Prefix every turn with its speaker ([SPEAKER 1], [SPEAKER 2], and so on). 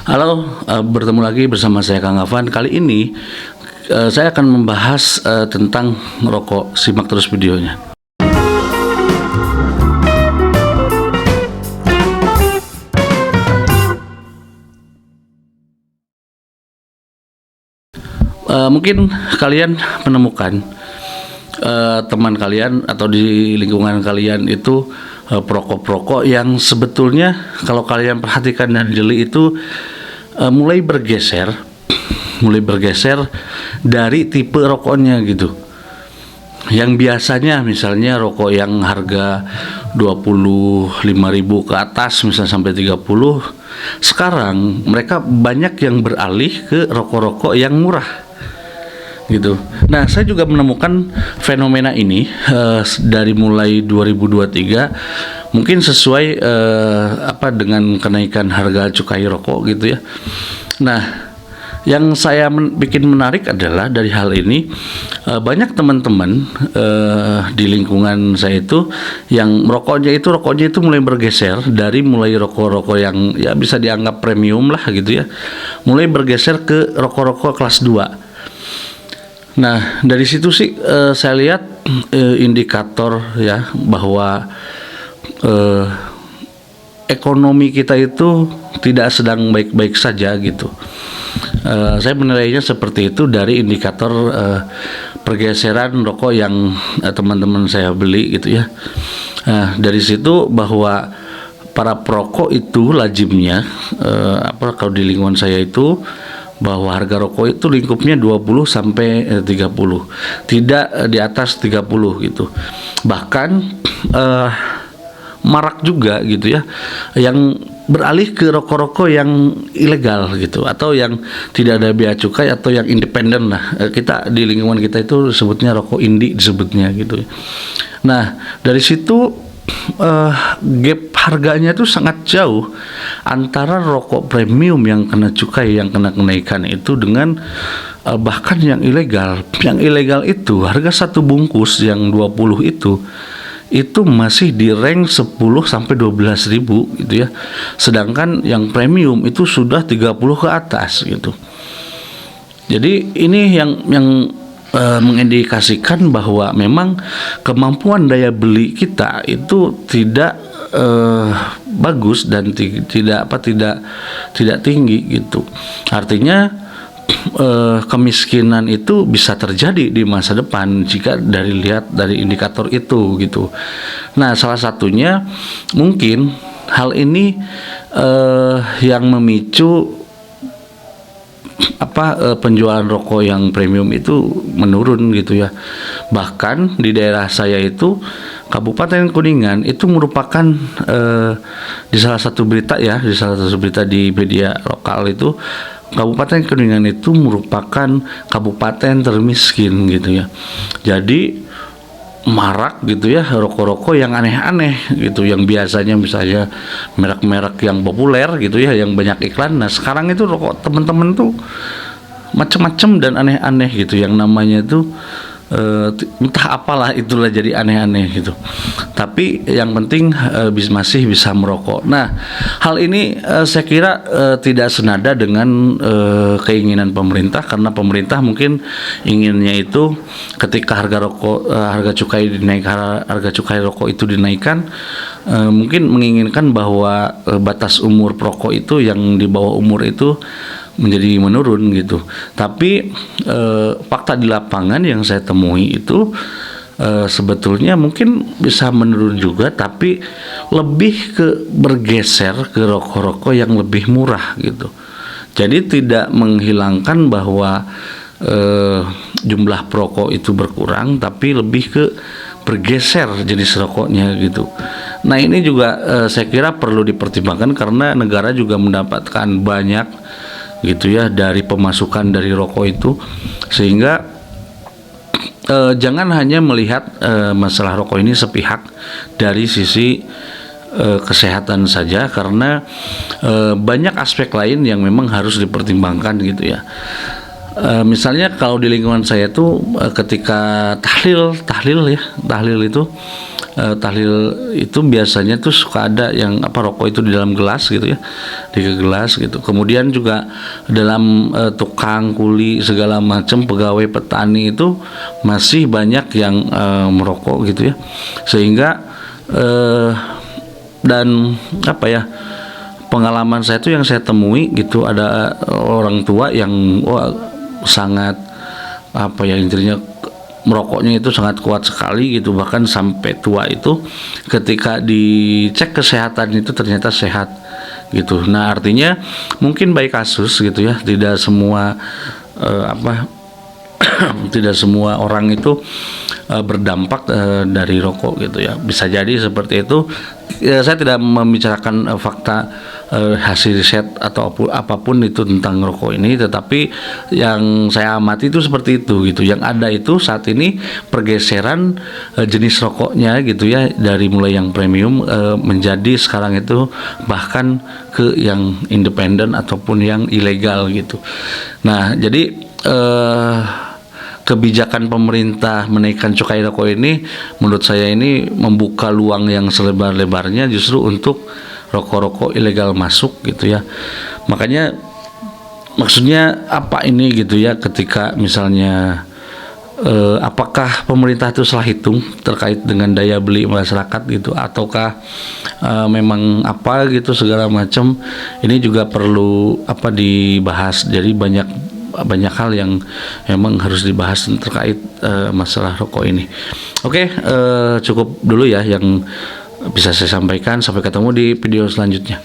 [SPEAKER 1] Halo, bertemu lagi bersama saya Kang Afan. Kali ini saya akan membahas tentang rokok. Simak terus videonya. Mungkin kalian menemukan teman kalian atau di lingkungan kalian itu perokok-perokok yang sebetulnya kalau kalian perhatikan dan jeli itu mulai bergeser dari tipe rokoknya gitu. Yang biasanya misalnya rokok yang harga 25.000 ke atas misalnya sampai 30, sekarang mereka banyak yang beralih ke rokok-rokok yang murah gitu. Nah, saya juga menemukan fenomena ini dari mulai 2023 mungkin sesuai dengan kenaikan harga cukai rokok gitu ya. Nah, yang saya bikin menarik adalah dari hal ini banyak teman-teman di lingkungan saya itu yang rokoknya itu mulai bergeser dari mulai rokok-rokok yang ya bisa dianggap premium lah gitu ya, mulai bergeser ke rokok-rokok kelas 2. Nah, dari situ sih saya lihat indikator ya bahwa ekonomi kita itu tidak sedang baik-baik saja gitu. Saya menilainya seperti itu dari indikator pergeseran rokok yang teman-teman saya beli gitu ya. Dari situ bahwa para perokok itu lazimnya kalau di lingkungan saya itu bahwa harga rokok itu lingkupnya 20 sampai 30, tidak di atas 30 gitu. Bahkan marak juga gitu ya yang beralih ke rokok-rokok yang ilegal gitu, atau yang tidak ada bea cukai atau yang independen lah. Kita di lingkungan kita itu sebutnya rokok indie disebutnya gitu. Nah, dari situ gap harganya itu sangat jauh antara rokok premium yang kena cukai, yang kena kenaikan itu dengan bahkan yang ilegal. Yang ilegal itu harga satu bungkus yang 20 itu masih di rank 10 sampai 12 ribu gitu ya. Sedangkan yang premium itu sudah 30 ke atas gitu. Jadi ini yang mengindikasikan bahwa memang kemampuan daya beli kita itu tidak bagus dan tidak tinggi gitu. Artinya kemiskinan itu bisa terjadi di masa depan jika lihat dari indikator itu gitu. Nah, salah satunya mungkin hal ini yang memicu penjualan rokok yang premium itu menurun gitu ya. Bahkan di daerah saya itu Kabupaten Kuningan itu merupakan di salah satu berita di media lokal itu Kabupaten Kuningan itu merupakan kabupaten termiskin gitu ya. Jadi marak gitu ya rokok-rokok yang aneh-aneh gitu, yang biasanya misalnya merek-merek yang populer gitu ya, yang banyak iklan. Nah, sekarang itu rokok teman-teman tuh macam-macam dan aneh-aneh gitu, yang namanya tuh entah apalah itulah, jadi aneh-aneh gitu. Tapi yang penting masih bisa merokok. Nah, hal ini saya kira tidak senada dengan keinginan pemerintah, karena pemerintah mungkin inginnya itu ketika harga cukai rokok itu dinaikkan, mungkin menginginkan bahwa batas umur perokok itu yang di bawah umur itu menjadi menurun gitu. Tapi fakta di lapangan yang saya temui itu sebetulnya mungkin bisa menurun juga, tapi lebih bergeser ke rokok-rokok yang lebih murah gitu. Jadi tidak menghilangkan bahwa jumlah perokok itu berkurang, tapi lebih ke bergeser jenis rokoknya gitu. Nah, ini juga saya kira perlu dipertimbangkan, karena negara juga mendapatkan banyak gitu ya dari pemasukan dari rokok itu, sehingga jangan hanya melihat masalah rokok ini sepihak dari sisi kesehatan saja, karena banyak aspek lain yang memang harus dipertimbangkan gitu ya. Misalnya kalau di lingkungan saya tuh ketika tahlil itu tahlil itu biasanya tuh suka ada yang rokok itu di dalam gelas gitu ya, di gelas gitu. Kemudian juga dalam tukang kuli segala macam pegawai petani itu masih banyak yang merokok gitu ya, sehingga dan pengalaman saya tuh yang saya temui gitu, ada orang tua yang sangat intinya merokoknya itu sangat kuat sekali gitu, bahkan sampai tua itu ketika dicek kesehatan itu ternyata sehat gitu. Nah, artinya mungkin by kasus gitu ya, tidak semua tidak semua orang itu berdampak dari rokok gitu ya. Bisa jadi seperti itu. Ya, saya tidak membicarakan fakta hasil riset atau apapun itu tentang rokok ini, tetapi yang saya amati itu seperti itu gitu. Yang ada itu saat ini pergeseran jenis rokoknya gitu ya, dari mulai yang premium menjadi sekarang itu bahkan ke yang independen ataupun yang ilegal gitu. Nah, jadi kebijakan pemerintah menaikkan cukai rokok ini menurut saya ini membuka luang yang selebar-lebarnya justru untuk rokok-rokok ilegal masuk gitu ya. Makanya maksudnya apa ini gitu ya, ketika misalnya apakah pemerintah itu salah hitung terkait dengan daya beli masyarakat gitu, ataukah memang gitu segala macam, ini juga perlu dibahas. Jadi banyak hal yang memang harus dibahas terkait masalah rokok ini. Oke, cukup dulu ya yang bisa saya sampaikan. Sampai ketemu di video selanjutnya.